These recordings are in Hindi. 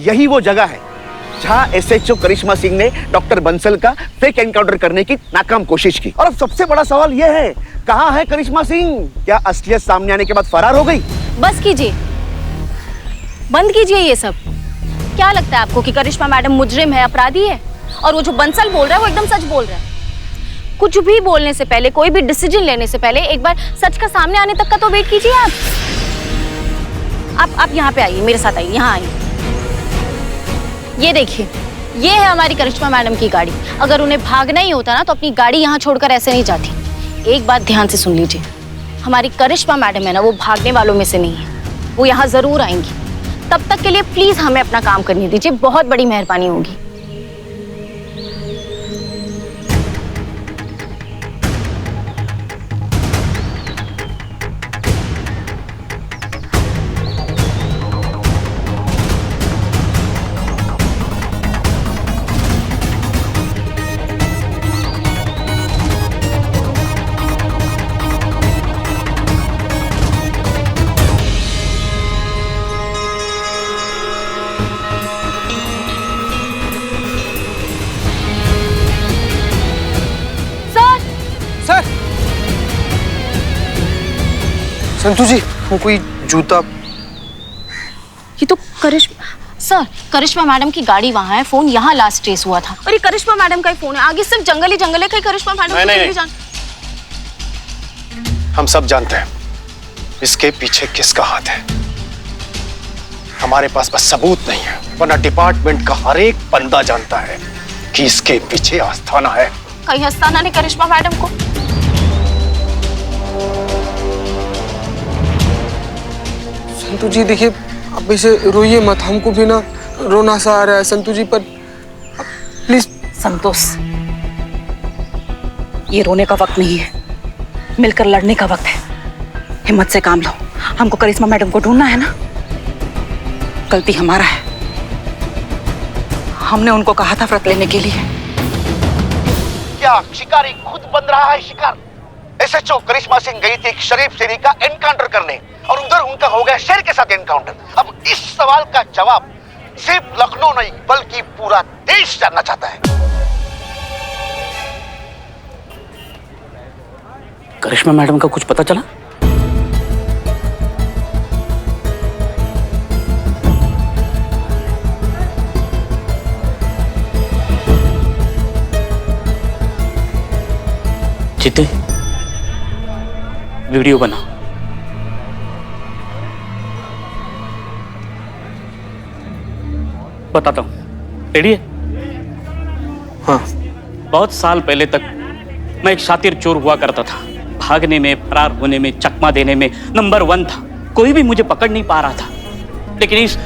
यही वो जगह है जहां एसएचओ करिश्मा सिंह ने डॉक्टर बंसल का फेक एनकाउंटर करने की नाकाम कोशिश की। और अब सबसे बड़ा सवाल यह है, कहां है करिश्मा सिंह? क्या असलियत सामने आने के बाद फरार हो गई? बस कीजिए, बंद कीजिए ये सब। क्या लगता है आपको कि करिश्मा मैडम मुजरिम है, अपराधी है? और वो जो बंसल बोल रहा है वो एकदम सच बोल रहा है। कुछ भी बोलने से पहले, कोई भी डिसीजन लेने से पहले एक बार सच का सामने आने तक का तो वेट कीजिए आप यहाँ पे आइए, मेरे साथ आइए, यहाँ आइए। ये देखिए, ये है हमारी करिश्मा मैडम की गाड़ी। अगर उन्हें भागना ही होता ना तो अपनी गाड़ी यहाँ छोड़कर ऐसे नहीं जाती। एक बात ध्यान से सुन लीजिए, हमारी करिश्मा मैडम है ना, वो भागने वालों में से नहीं है। वो यहाँ जरूर आएंगी। तब तक के लिए प्लीज हमें अपना काम करने दीजिए, बहुत बड़ी मेहरबानी होगी। संतू जी, वो कोई जूता। ये तो करिश्मा मैडम की गाड़ी वहाँ है, फोन यहाँ लास्ट ट्रेस हुआ था। और ये करिश्मा मैडम का ही फोन है। आगे सिर्फ जंगल ही जंगल है। कहीं करिश्मा मैडम को नहीं जान। हम सब जानते हैं इसके पीछे किसका हाथ है। हमारे पास बस सबूत नहीं है, वरना डिपार्टमेंट का हर एक बंदा जानता है कि इसके पीछे आस्थाना है। कहीं आस्थाना ने करिश्मा मैडम को? संतू जी देखिए, अब इसे रोइए मत, हमको भी ना रोना सा आ रहा है संतू जी, पर प्लीज। संतोष, ये रोने का वक्त नहीं है, मिलकर लड़ने का वक्त है। हिम्मत से काम लो। हमको करिश्मा मैडम को ढूंढना है ना। गलती हमारा है, हमने उनको कहा था व्रत लेने के लिए। क्या शिकारी खुद बन रहा है शिकार? एसएचओ करिश्मा सिंह गई थी एक शरीफ शेरी का एनकाउंटर करने और उधर उनका हो गया शेर के साथ एनकाउंटर। अब इस सवाल का जवाब सिर्फ लखनऊ नहीं बल्कि पूरा देश जानना चाहता है। करिश्मा मैडम का कुछ पता चला? चिते, वीडियो बना। बताता हूं, रेडी है? हाँ। बहुत साल पहले तक मैं एक शातिर चोर हुआ करता था। भागने में, फरार होने में, चकमा देने में नंबर 1 था। कोई भी मुझे पकड़ नहीं पा रहा था। लेकिन इस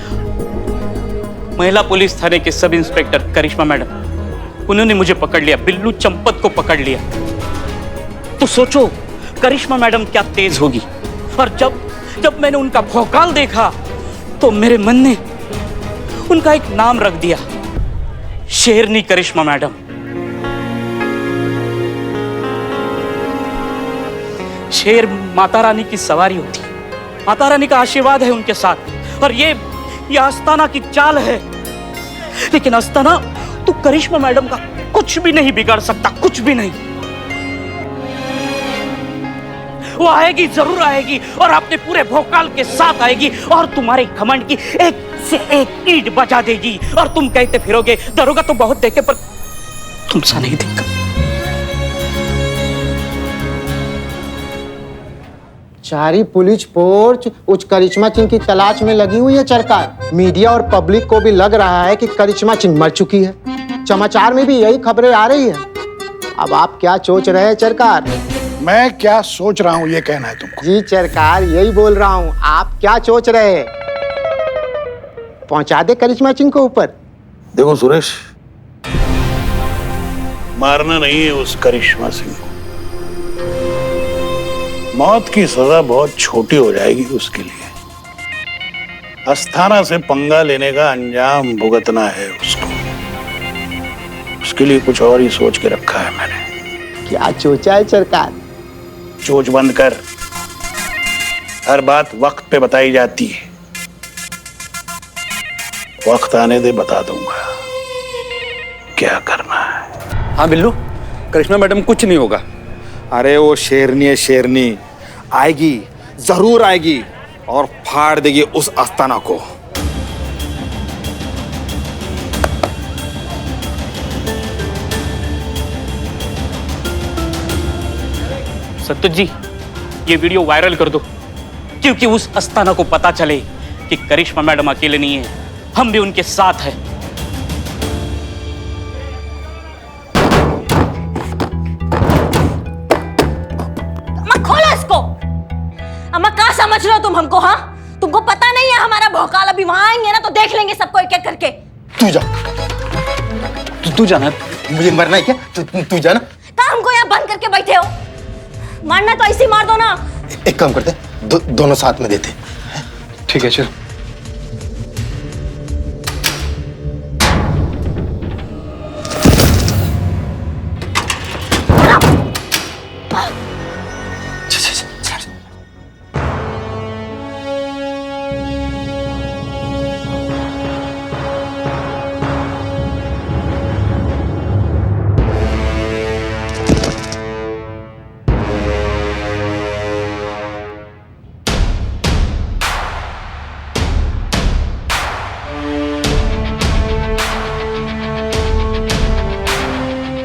महिला पुलिस थाने के सब इंस्पेक्टर करिश्मा मैडम, उन्होंने मुझे पकड़ लिया, बिल्लू चंपत को पकड़ लिया। तो सोचो करिश्मा मैडम क्या तेज होगी। और जब मैंने उनका भौकाल देखा तो मेरे मन ने उनका एक नाम रख दिया, शेरनी करिश्मा मैडम। शेर माता रानी की सवारी होती, माता रानी का आशीर्वाद है उनके साथ। और ये आस्थाना की चाल है। लेकिन आस्थाना तो करिश्मा मैडम का कुछ भी नहीं बिगाड़ सकता, कुछ भी नहीं। वो आएगी, जरूर आएगी और अपने पूरे भौकाल के साथ आएगी और तुम्हारे घमंड की एक से एक ईंट बजा देगी। और तुम कहते फिरोगे दरोगा तो बहुत देखे पर तुमसा नहीं देखा। सारी पुलिस फोर्स उस करिश्मा सिंह की तलाश में लगी हुई है सरकार। मीडिया और पब्लिक को भी लग रहा है कि करिश्मा सिंह मर चुकी है। समाचार में भी यही खबरें आ रही है। अब आप क्या सोच रहे हैं सरकार? मैं क्या सोच रहा हूँ ये कहना है तुमको? जी सरकार, यही बोल रहा हूँ। आप क्या सोच रहे हैं? पहुंचा दे करिश्मा सिंह को ऊपर। देखो सुरेश, मारना नहीं है उस करिश्मा सिंह को। मौत की सजा बहुत छोटी हो जाएगी उसके लिए। आस्थाना से पंगा लेने का अंजाम भुगतना है उसको। उसके लिए कुछ और ही सोच के रखा है मैंने। क्या सोचा है सरकार? चोच बंद कर, हर बात वक्त पे बताई जाती है। वक्त आने दे, बता दूंगा क्या करना है। हाँ बिल्लू, करिश्मा मैडम कुछ नहीं होगा। अरे वो शेरनी है, शेरनी आएगी, जरूर आएगी और फाड़ देगी उस आस्थाना को। सत्तू जी, ये वीडियो वायरल कर दो, क्योंकि उस अस्थाना को पता चले कि करिश्मा मैडम अकेले नहीं है, हम भी उनके साथ हैं। अम्मा खोलो इसको। अम्मा कहाँ समझ रहे हो तुम हमको? हाँ, तुमको पता नहीं है हमारा भौकाल अभी वहां आएंगे ना तो देख लेंगे सबको एक एक करके। तू जा, तू जाना, मुझे मरना है क्या? तू जाना। कहाँ हमको यहाँ बंद करके बैठे हो? मारना तो ऐसे ही मार दो ना। एक काम करते, दोनों साथ में देते। ठीक है, चल।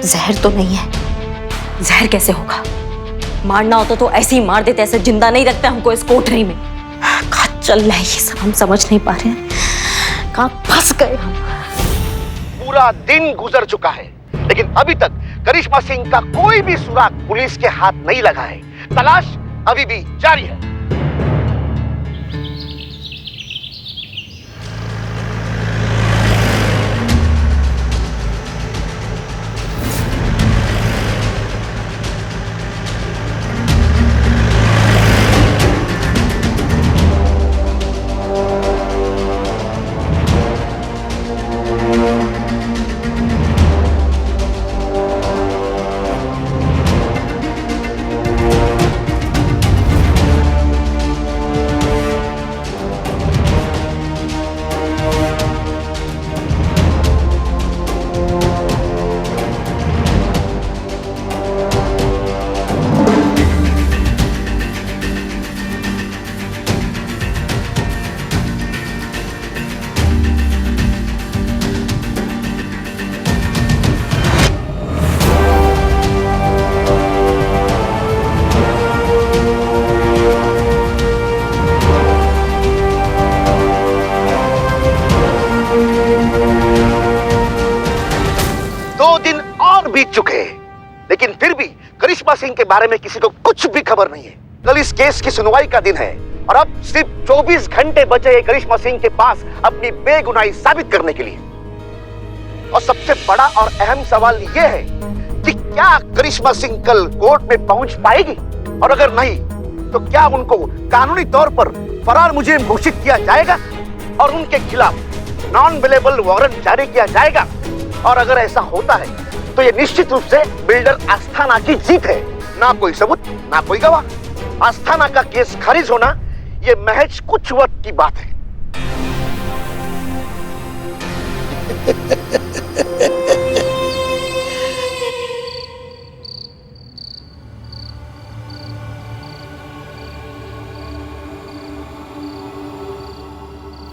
जहर तो नहीं है। जहर कैसे होगा? मारना होता तो ऐसे ही मार देते, ऐसे जिंदा नहीं रखते हमको इस कोठरी में। कहाँ चल रहा है ये सब हम समझ नहीं पा रहे हैं, कहाँ फंस गए हम। पूरा दिन गुजर चुका है, लेकिन अभी तक करिश्मा सिंह का कोई भी सुराग पुलिस के हाथ नहीं लगा है। तलाश अभी भी जारी है। बीत चुके हैं, लेकिन फिर भी करिश्मा सिंह के बारे में किसी को कुछ भी खबर नहीं है। कल इस केस की सुनवाई का दिन है और अब सिर्फ 24 घंटे बचे हैं करिश्मा सिंह के पास अपनी बेगुनाही साबित करने के लिए। और सबसे बड़ा और अहम सवाल यह है कि क्या करिश्मा सिंह कल कोर्ट में पहुंच पाएगी, और अगर नहीं तो क्या उनको कानूनी तौर पर फरार मुजरिम घोषित किया जाएगा और उनके खिलाफ नॉन अवेलेबल वारंट जारी किया जाएगा। और अगर ऐसा होता है तो यह निश्चित रूप से बिल्डर आस्थाना की जीत है। ना कोई सबूत, ना कोई गवाह। आस्थाना का केस खारिज होना यह महज कुछ वक्त की बात है।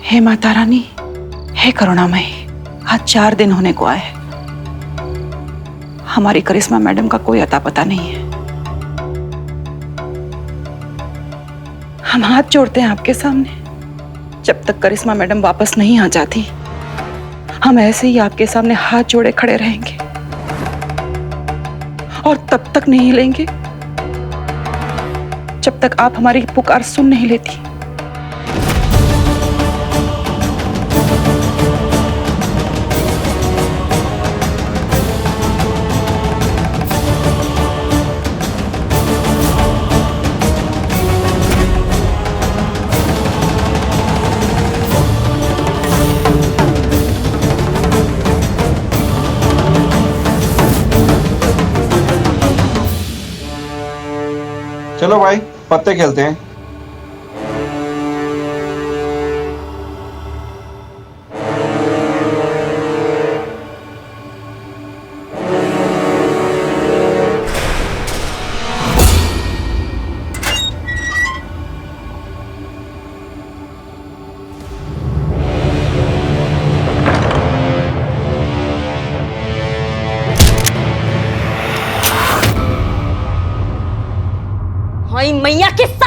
हे माता रानी, हे करुणामयी, आज 4 दिन होने को आए, हमारी करिश्मा मैडम का कोई अता पता नहीं है। हम हाथ जोड़ते हैं आपके सामने, जब तक करिश्मा मैडम वापस नहीं आ जाती हम ऐसे ही आपके सामने हाथ जोड़े खड़े रहेंगे और तब तक नहीं लेंगे जब तक आप हमारी पुकार सुन नहीं लेती। चलो भाई, पत्ते खेलते हैं।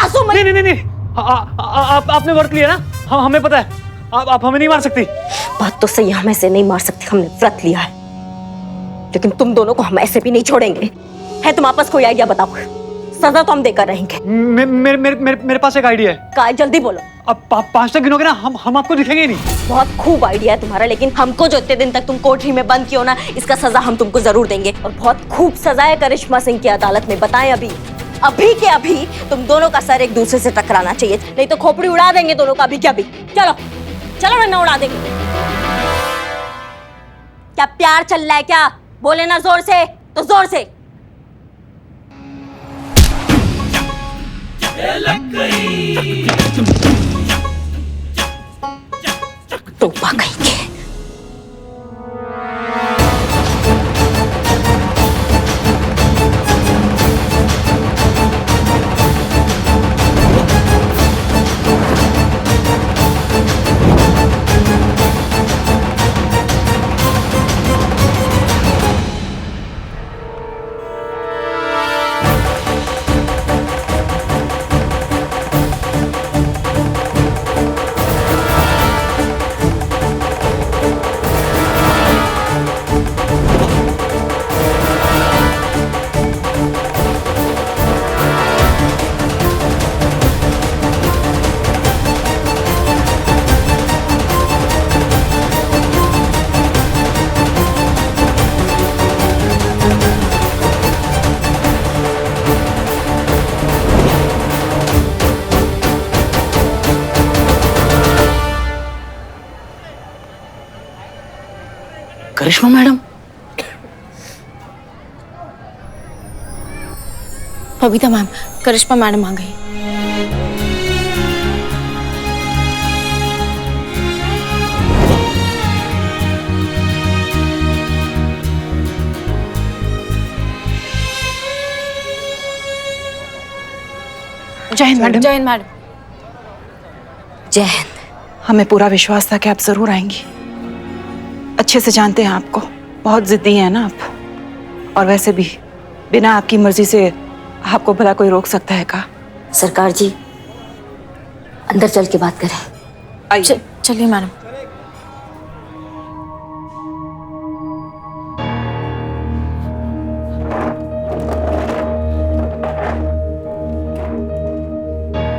मासूम है। नहीं नहीं नहीं, आपने व्रत लिया ना, हमें पता है, आप हमें नहीं मार सकती। बात तो सही, हम ऐसे नहीं मार सकते, हमने व्रत लिया है, लेकिन तुम दोनों को हम ऐसे भी नहीं छोड़ेंगे। है तुम आपस कोई आइडिया बताओ, सजा तो हम देकर रहेंगे। मेरे पास एक आइडिया है। काय जल्दी बोलो। अब 5 तक गिनोगे ना, हम आपको दिखेंगे नहीं। बहुत खूब आइडिया है तुम्हारा, लेकिन हमको जो इतने दिन तक तुम कोठरी में बंद किया ना, इसका सजा हम तुमको जरूर देंगे। और बहुत खूब सजा है करिश्मा सिंह की अदालत में। बताएं अभी के अभी तुम दोनों का सर एक दूसरे से टकराना चाहिए, नहीं तो खोपड़ी उड़ा देंगे दोनों का अभी के अभी। चलो चलो वरना उड़ा देंगे। क्या प्यार चल रहा है क्या? बोले ना जोर से तो जोर से। टोपा कहीं के। करिश्मा मैडम, बबीता मैम, करिश्मा मैडम आ गई। जय हिंद मैडम। जय हिंद मैडम। जय हिंद। हमें पूरा विश्वास था कि आप जरूर आएंगी। अच्छे से जानते हैं आपको, बहुत जिद्दी हैं ना आप। और वैसे भी बिना आपकी मर्जी से आपको भला कोई रोक सकता है का? सरकार जी अंदर चल के बात करें। चलिए मैडम।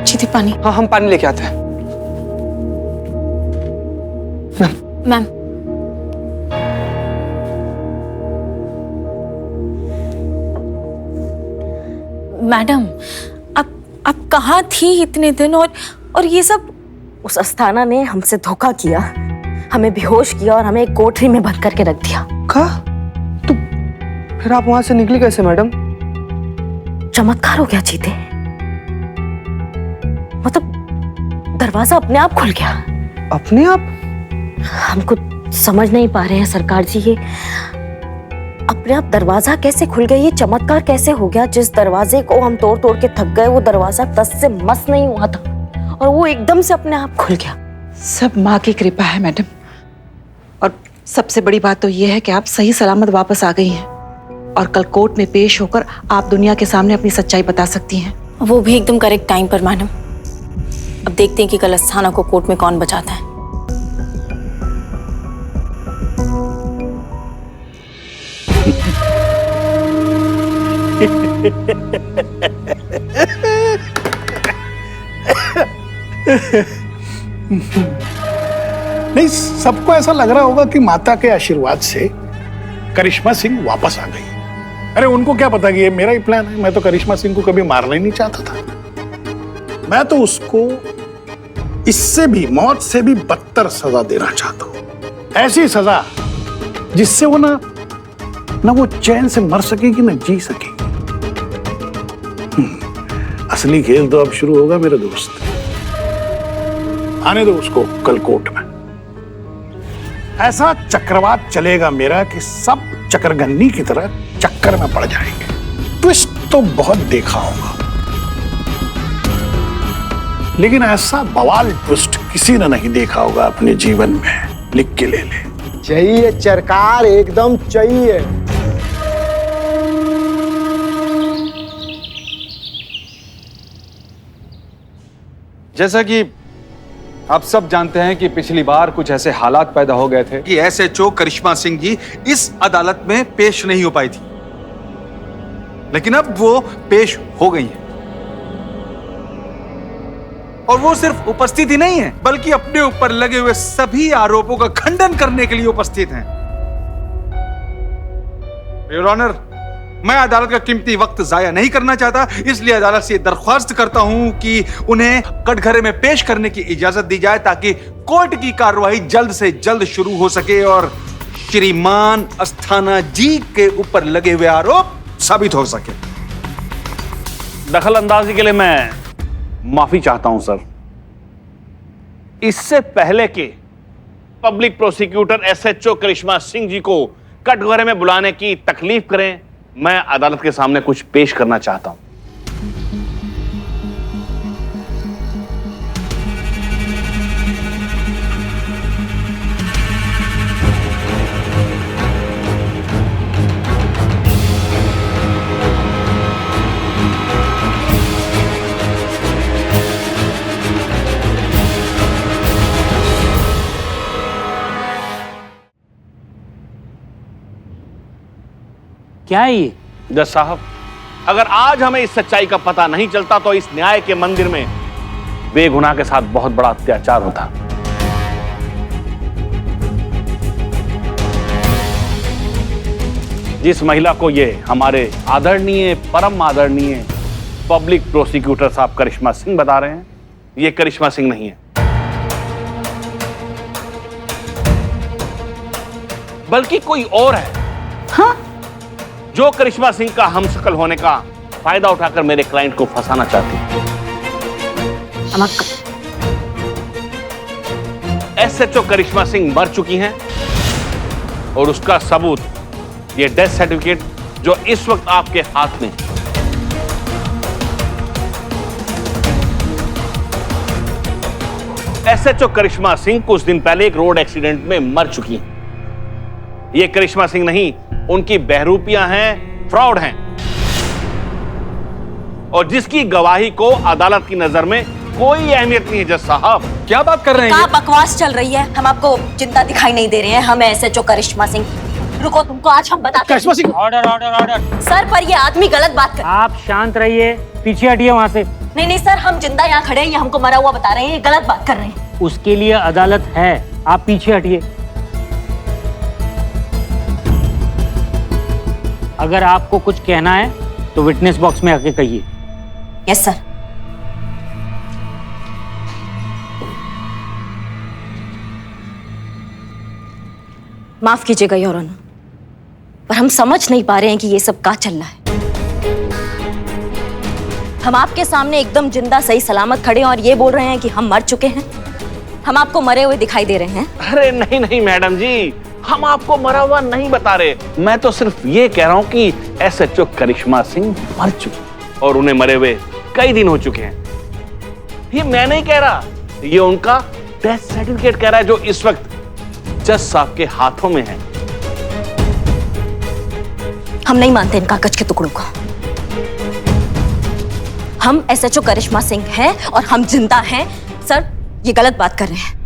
जीती पानी। हाँ हम पानी लेके आते हैं। मैम मैडम, आप कहाँ थी इतने दिन? और ये सब? उस अस्थाना ने हमसे धोखा किया, हमें बेहोश किया और हमें एक कोठरी में बंद करके रख दिया। का? तो फिर आप वहां से निकली कैसे मैडम? चमत्कार हो गया जीते, मतलब दरवाजा अपने आप खुल गया। अपने आप? हमको समझ नहीं पा रहे हैं सरकार जी, ये अपने आप दरवाजा कैसे खुल गया, ये चमत्कार कैसे हो गया? जिस दरवाजे को हम तोड़ तोड़ के थक गए, वो दरवाजा तस से मस नहीं हुआ था और वो एकदम से अपने आप खुल गया। सब माँ की कृपा है मैडम। और सबसे बड़ी बात तो ये है कि आप सही सलामत वापस आ गई हैं और कल कोर्ट में पेश होकर आप दुनिया के सामने अपनी सच्चाई बता सकती हैं। वो भी एकदम करेक्ट टाइम पर मैडम। अब देखते हैं कि कल अस्थाना को कोर्ट में कौन बचाता है। नहीं, सबको ऐसा लग रहा होगा कि माता के आशीर्वाद से करिश्मा सिंह वापस आ गई। अरे उनको क्या पता कि ये मेरा ही प्लान है। मैं तो करिश्मा सिंह को कभी मारना ही नहीं चाहता था। मैं तो उसको इससे भी, मौत से भी बदतर सजा देना चाहता हूं। ऐसी सजा जिससे वो ना वो चैन से मर सकेगी ना जी सकेगी। असली खेल तो अब शुरू होगा मेरे दोस्त। आने दो उसको कल कोर्ट में। ऐसा चक्रवात चलेगा मेरा कि सब चक्रगन्नी की तरह चक्कर में पड़ जाएंगे। ट्विस्ट तो बहुत देखा होगा, लेकिन ऐसा बवाल ट्विस्ट किसी ने नहीं देखा होगा अपने जीवन में। लिख के ले ले। चाहिए सरकार, एकदम चाहिए। जैसा कि आप सब जानते हैं कि पिछली बार कुछ ऐसे हालात पैदा हो गए थे कि एसएचओ करिश्मा सिंह जी इस अदालत में पेश नहीं हो पाई थी, लेकिन अब वो पेश हो गई है। और वो सिर्फ उपस्थित ही नहीं है, बल्कि अपने ऊपर लगे हुए सभी आरोपों का खंडन करने के लिए उपस्थित हैं। योर ऑनर, मैं अदालत का कीमती वक्त जाया नहीं करना चाहता, इसलिए अदालत से दरख्वास्त करता हूं कि उन्हें कटघरे में पेश करने की इजाजत दी जाए ताकि कोर्ट की कार्रवाई जल्द से जल्द शुरू हो सके और श्रीमान अस्थाना जी के ऊपर लगे हुए आरोप साबित हो सके। दखल अंदाजी के लिए मैं माफी चाहता हूं सर। इससे पहले कि पब्लिक प्रोसिक्यूटर एसएचओ करिश्मा सिंह जी को कटघरे में बुलाने की तकलीफ करें, मैं अदालत के सामने कुछ पेश करना चाहता हूं। क्या है ये? जज साहब, अगर आज हमें इस सच्चाई का पता नहीं चलता तो इस न्याय के मंदिर में बेगुनाह के साथ बहुत बड़ा अत्याचार होता। जिस महिला को ये हमारे आदरणीय, परम आदरणीय पब्लिक प्रोसिक्यूटर साहब करिश्मा सिंह बता रहे हैं, ये करिश्मा सिंह नहीं है, बल्कि कोई और है। हाँ? जो करिश्मा सिंह का हमशक्ल होने का फायदा उठाकर मेरे क्लाइंट को फंसाना चाहती है। एसएचओ करिश्मा सिंह मर चुकी हैं और उसका सबूत ये डेथ सर्टिफिकेट जो इस वक्त आपके हाथ में। एसएचओ करिश्मा सिंह कुछ दिन पहले एक रोड एक्सीडेंट में मर चुकी हैं। ये करिश्मा सिंह नहीं, उनकी बहरूपियां हैं, फ्रॉड हैं, और जिसकी गवाही को अदालत की नजर में कोई अहमियत नहीं है। जज साहब, क्या बात कर रहे हैं? क्या बकवास चल रही है? हम आपको जिंदा दिखाई नहीं दे रहे हैं, हम एसएचओ करिश्मा सिंह। रुको, तुमको आज हम बताते हैं। Karishma Singh, order order order. Sir, पर ये आदमी गलत बात कर। आप शांत रहिए, पीछे हटिए वहां से। नहीं नहीं सर, हम जिंदा यहाँ खड़े हैं, ये हमको मरा हुआ बता रहे हैं, ये गलत बात कर रहे हैं। उसके लिए अदालत है, आप पीछे हटिए। अगर आपको कुछ कहना है तो विटनेस बॉक्स में आके कहिए। Yes sir. माफ कीजिएगा योर ऑनर, पर हम समझ नहीं पा रहे हैं कि ये सब क्या चल रहा है। हम आपके सामने एकदम जिंदा सही सलामत खड़े हैं और ये बोल रहे हैं कि हम मर चुके हैं। हम आपको मरे हुए दिखाई दे रहे हैं। अरे नहीं नहीं मैडम जी, हम आपको मरा हुआ नहीं बता रहे, मैं तो सिर्फ ये कह रहा हूं कि एसएचओ करिश्मा सिंह मर चुकी और उन्हें मरे हुए कई दिन हो चुके हैं। ये मैं नहीं कह रहा, ये उनका डेथ सर्टिफिकेट कह रहा है जो इस वक्त जज साहब के हाथों में है। हम नहीं मानते इन कागज के टुकड़ों को। हम एसएचओ करिश्मा सिंह हैं और हम जिंदा हैं। सर, ये गलत बात कर रहे हैं।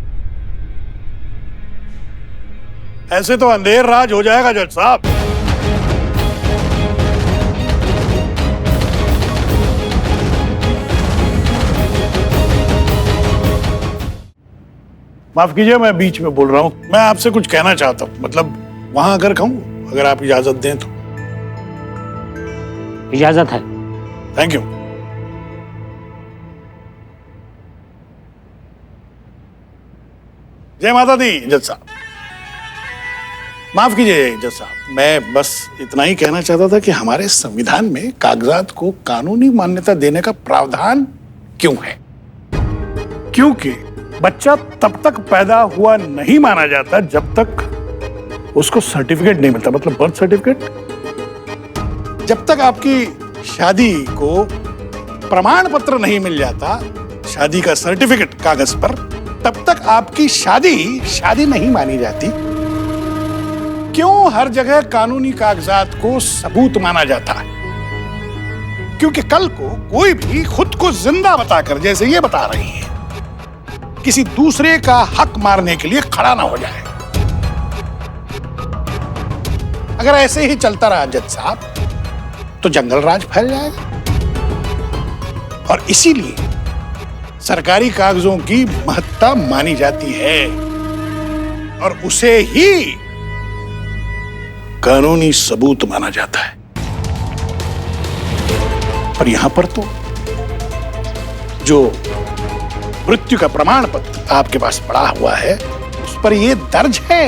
ऐसे तो अंधेर राज हो जाएगा जज साहब। माफ कीजिए, मैं बीच में बोल रहा हूं। मैं आपसे कुछ कहना चाहता हूं, मतलब वहां अगर कहूं, अगर आप इजाजत दें तो। इजाजत है। Thank you. जय माता दी जज साहब। माफ कीजिए जज साहब, मैं बस इतना ही कहना चाहता था कि हमारे संविधान में कागजात को कानूनी मान्यता देने का प्रावधान क्यों है? क्योंकि बच्चा तब तक पैदा हुआ नहीं माना जाता जब तक उसको सर्टिफिकेट नहीं मिलता, मतलब बर्थ सर्टिफिकेट। जब तक आपकी शादी को प्रमाण पत्र नहीं मिल जाता, शादी का सर्टिफिकेट कागज पर, तब तक आपकी शादी नहीं मानी जाती। क्यों हर जगह कानूनी कागजात को सबूत माना जाता है? क्योंकि कल को कोई भी खुद को जिंदा बताकर, जैसे ये बता रही है, किसी दूसरे का हक मारने के लिए खड़ा ना हो जाए। अगर ऐसे ही चलता रहा जज साहब तो जंगल राज फैल जाएगा और इसीलिए सरकारी कागजों की महत्ता मानी जाती है और उसे ही कानूनी सबूत माना जाता है। पर यहां पर तो जो मृत्यु का प्रमाण पत्र आपके पास पड़ा हुआ है उस पर यह दर्ज है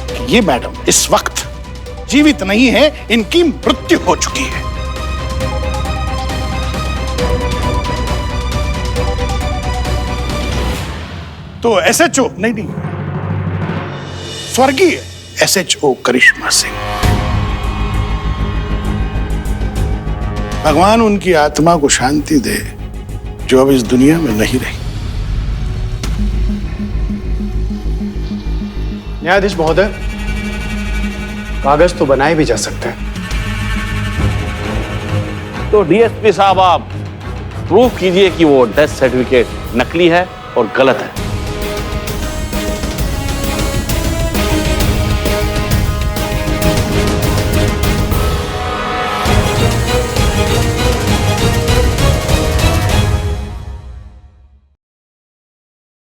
कि ये मैडम इस वक्त जीवित नहीं है, इनकी मृत्यु हो चुकी है। तो एसएचओ नहीं, स्वर्गीय एसएचओ करिश्मा सिंह, भगवान उनकी आत्मा को शांति दे जो अब इस दुनिया में नहीं रही। न्यायाधीश महोदय, कागज तो बनाए भी जा सकते हैं। तो डीएसपी साहब आप प्रूफ कीजिए कि वो डेथ सर्टिफिकेट नकली है और गलत है।